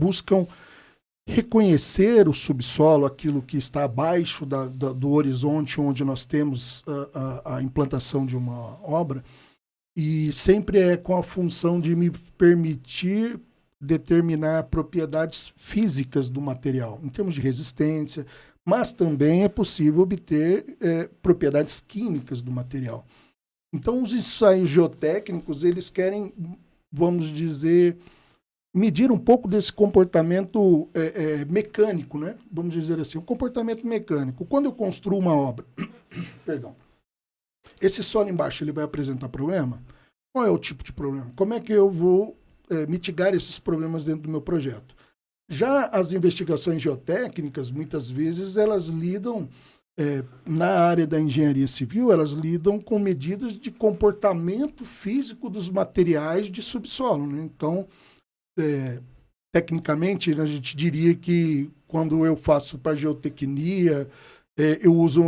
buscam reconhecer o subsolo, aquilo que está abaixo do horizonte onde nós temos a implantação de uma obra, e sempre é com a função de me permitir determinar propriedades físicas do material, em termos de resistência, mas também é possível obter propriedades químicas do material. Então, os ensaios geotécnicos, eles querem, vamos dizer, medir um pouco desse comportamento mecânico, né? Vamos dizer assim, o comportamento mecânico. Quando eu construo uma obra, perdão, esse solo embaixo ele vai apresentar problema? Qual é o tipo de problema? Como é que eu vou mitigar esses problemas dentro do meu projeto? Já as investigações geotécnicas, muitas vezes, elas lidam, na área da engenharia civil, elas lidam com medidas de comportamento físico dos materiais de subsolo, né? Então, tecnicamente, a gente diria que quando eu faço para geotecnia, eu uso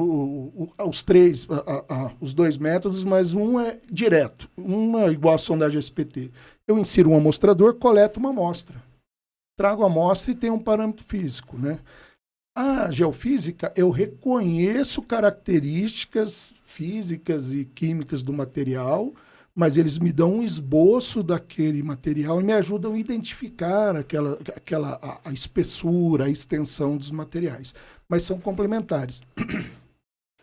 os dois métodos, mas um é direto, um é igual a sondagem SPT. Eu insiro um amostrador, coleto uma amostra. Trago a amostra e tenho um parâmetro físico, né? A geofísica, eu reconheço características físicas e químicas do material, mas eles me dão um esboço daquele material e me ajudam a identificar a espessura, a extensão dos materiais. Mas são complementares.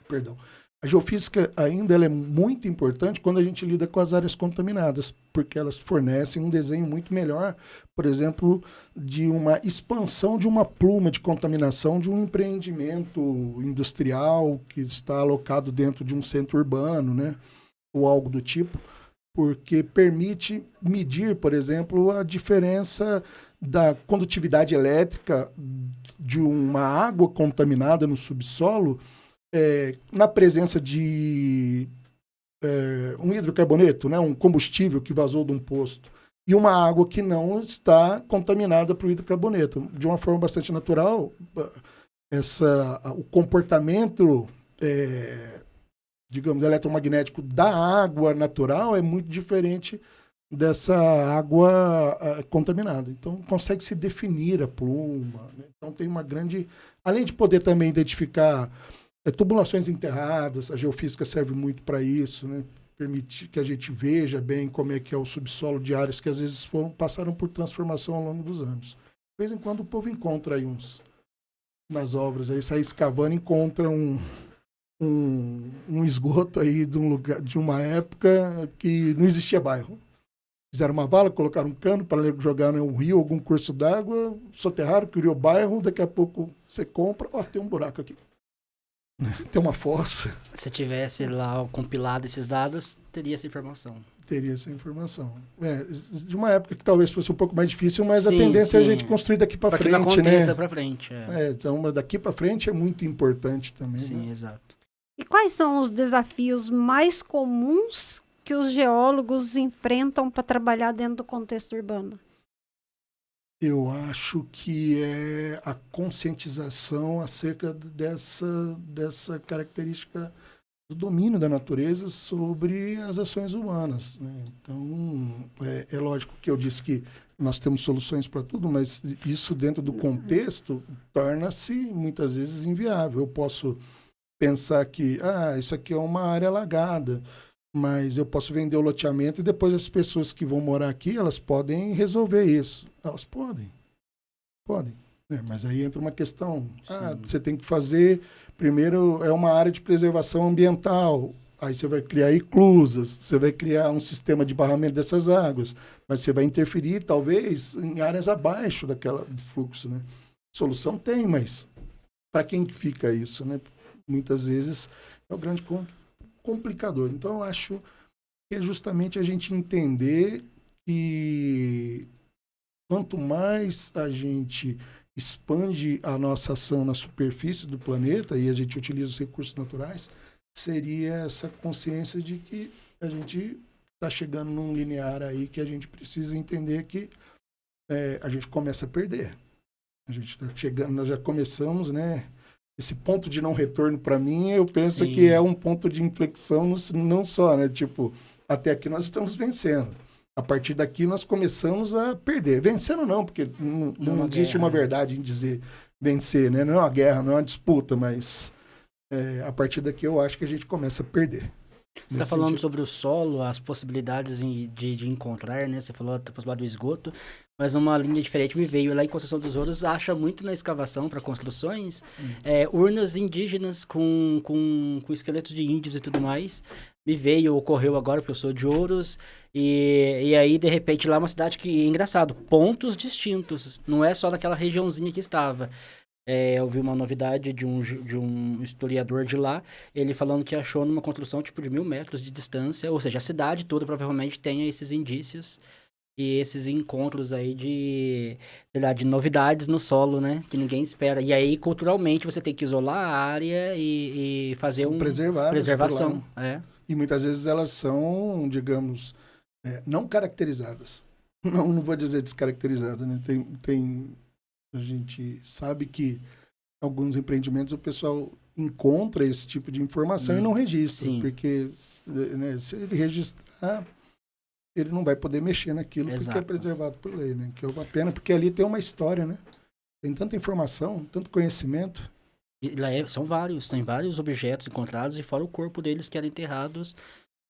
Perdão. A geofísica ainda ela é muito importante quando a gente lida com as áreas contaminadas, porque elas fornecem um desenho muito melhor, por exemplo, de uma expansão de uma pluma de contaminação de um empreendimento industrial que está alocado dentro de um centro urbano, né? Ou algo do tipo, porque permite medir, por exemplo, a diferença da condutividade elétrica de uma água contaminada no subsolo na presença de um hidrocarboneto, né, um combustível que vazou de um posto, e uma água que não está contaminada por hidrocarboneto. De uma forma bastante natural, o comportamento digamos, eletromagnético da água natural é muito diferente dessa água contaminada. Então, consegue se definir a pluma, né? Então, tem uma grande... Além de poder também identificar tubulações enterradas, a geofísica serve muito para isso, né? Permite que a gente veja bem como é que é o subsolo de áreas que às vezes passaram por transformação ao longo dos anos. De vez em quando o povo encontra aí nas obras, aí sai escavando e encontra um esgoto aí de um lugar, de uma época que não existia bairro. Fizeram uma vala, colocaram um cano para jogar em um rio, algum curso d'água, soterraram, criou bairro, daqui a pouco você compra, tem um buraco aqui. Tem uma fossa. Se tivesse lá compilado esses dados, teria essa informação. Teria essa informação. De uma época que talvez fosse um pouco mais difícil, mas sim, a tendência é a gente construir daqui para frente, que não aconteça né? Para frente. Então, daqui para frente é muito importante também. Sim, né? Exato. E quais são os desafios mais comuns que os geólogos enfrentam para trabalhar dentro do contexto urbano? Eu acho que é a conscientização acerca dessa característica do domínio da natureza sobre as ações humanas, né? Então, é lógico que eu disse que nós temos soluções para tudo, mas isso dentro do contexto torna-se muitas vezes inviável. Eu posso pensar que isso aqui é uma área alagada, mas eu posso vender o loteamento e depois as pessoas que vão morar aqui, elas podem resolver isso. Elas podem. Mas aí entra uma questão. Você tem que fazer, primeiro, é uma área de preservação ambiental. Aí você vai criar eclusas, você vai criar um sistema de barramento dessas águas, mas você vai interferir, talvez, em áreas abaixo do fluxo, né? Solução tem, mas para quem fica isso, né? Muitas vezes é o grande complicador. Então, eu acho que é justamente a gente entender que quanto mais a gente expande a nossa ação na superfície do planeta e a gente utiliza os recursos naturais, seria essa consciência de que a gente está chegando num linear aí que a gente precisa entender que a gente começa a perder. A gente está chegando, nós já começamos, né? Esse ponto de não retorno, para mim, eu penso que é um ponto de inflexão, não só, né? Tipo, até aqui nós estamos vencendo. A partir daqui nós começamos a perder. Vencendo não, porque não existe uma verdade em dizer vencer, né? Não é uma guerra, não é uma disputa, mas a partir daqui eu acho que a gente começa a perder. Você está falando sobre o solo, as possibilidades de encontrar, né? Você falou da possibilidade do esgoto, mas uma linha diferente me veio lá em Conceição dos Ouros, acha muito na escavação para construções, urnas indígenas com esqueletos de índios e tudo mais. Me veio, ocorreu agora, porque eu sou de Ouros, e aí, de repente, lá é uma cidade que, engraçado, pontos distintos, não é só naquela regiãozinha que estava. Eu vi uma novidade de um historiador de lá, ele falando que achou numa construção tipo de 1.000 metros de distância, ou seja, a cidade toda provavelmente tenha esses indícios e esses encontros aí de, sei lá, de novidades no solo, né? Que ninguém espera. E aí, culturalmente, você tem que isolar a área e fazer uma preservação. E muitas vezes elas são, digamos, não caracterizadas. Não vou dizer descaracterizadas, né? A gente sabe que alguns empreendimentos o pessoal encontra esse tipo de informação e não registra. Sim. Porque né, se ele registrar, ele não vai poder mexer naquilo. Exato. Porque é preservado por lei, né? Que é uma pena, porque ali tem uma história, né? Tem tanta informação, tanto conhecimento. E lá tem vários objetos encontrados e fora o corpo deles que eram enterrados.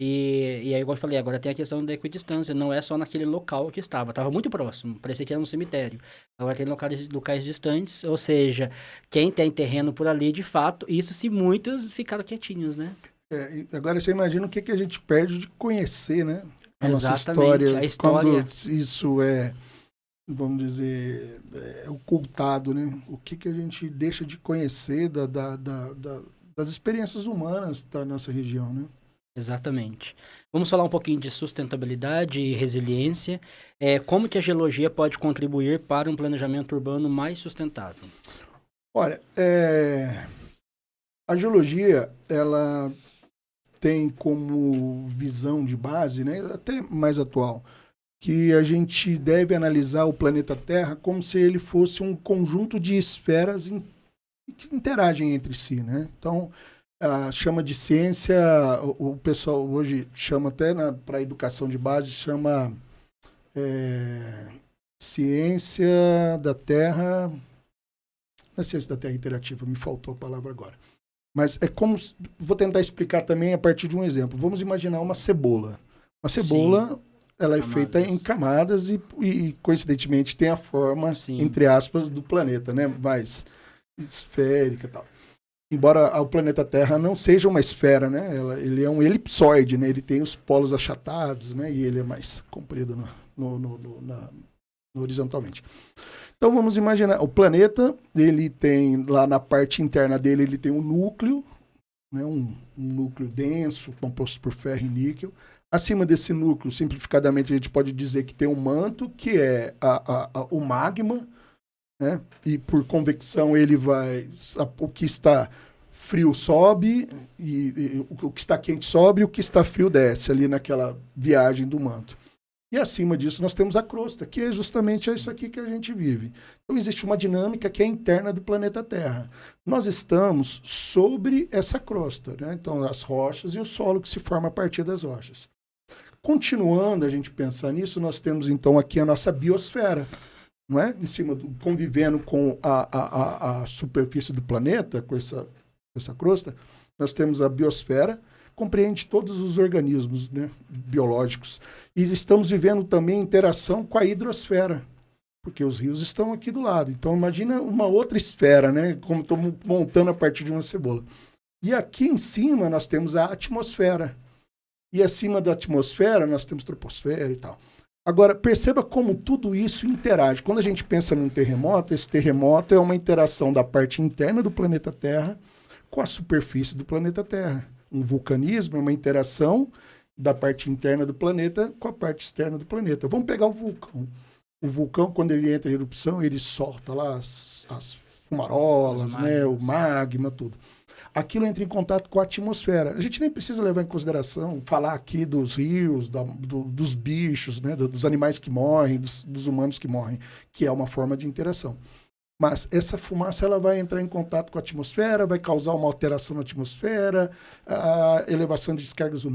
E aí, igual eu falei, agora tem a questão da equidistância, não é só naquele local que estava muito próximo, parecia que era um cemitério. Agora tem locais distantes, ou seja, quem tem terreno por ali, de fato, isso se muitos ficaram quietinhos, né? Agora você imagina o que a gente perde de conhecer, né? Exatamente, a história. Quando isso vamos dizer, ocultado, né? O que a gente deixa de conhecer das experiências humanas da nossa região, né? Exatamente. Vamos falar um pouquinho de sustentabilidade e resiliência. Como que a geologia pode contribuir para um planejamento urbano mais sustentável? Olha, a geologia, ela tem como visão de base, né, até mais atual, que a gente deve analisar o planeta Terra como se ele fosse um conjunto de esferas que interagem entre si, né? Então, chama de ciência, o pessoal hoje chama até para a educação de base, chama ciência da Terra, não é ciência da Terra interativa, me faltou a palavra agora. Mas vou tentar explicar também a partir de um exemplo. Vamos imaginar uma cebola. Uma cebola, sim, ela é feita em camadas e coincidentemente tem a forma, sim, entre aspas, do planeta, né? Mais esférica e tal. Embora o planeta Terra não seja uma esfera, né? Ele é um elipsoide, né? Ele tem os polos achatados, né? E ele é mais comprido horizontalmente. Então vamos imaginar, o planeta, ele tem lá na parte interna dele, ele tem um núcleo, né? Um núcleo denso, composto por ferro e níquel. Acima desse núcleo, simplificadamente, a gente pode dizer que tem um manto, que é o magma, né? E por convecção ele o que está frio sobe e o que está quente sobe e o que está frio desce ali naquela viagem do manto. E acima disso nós temos a crosta, que é justamente isso aqui que a gente vive. Então existe uma dinâmica que é interna do planeta Terra. Nós estamos sobre essa crosta, né? Então as rochas e o solo que se forma a partir das rochas. Continuando a gente pensar nisso, nós temos então aqui a nossa biosfera, não é? Em cima convivendo com a superfície do planeta, com essa crosta, nós temos a biosfera, compreende todos os organismos, né, biológicos. E estamos vivendo também interação com a hidrosfera, porque os rios estão aqui do lado. Então, imagina uma outra esfera, né, como estou montando a partir de uma cebola. E aqui em cima nós temos a atmosfera. E acima da atmosfera nós temos troposfera e tal. Agora, perceba como tudo isso interage. Quando a gente pensa num terremoto, esse terremoto é uma interação da parte interna do planeta Terra com a superfície do planeta Terra. Um vulcanismo é uma interação da parte interna do planeta com a parte externa do planeta. Vamos pegar o vulcão. O vulcão, quando ele entra em erupção, ele solta lá as fumarolas, né, o magma, tudo. Aquilo entra em contato com a atmosfera. A gente nem precisa levar em consideração, falar aqui dos rios, dos bichos, né, dos animais que morrem, dos humanos que morrem, que é uma forma de interação. Mas essa fumaça ela vai entrar em contato com a atmosfera, vai causar uma alteração na atmosfera, a elevação de descargas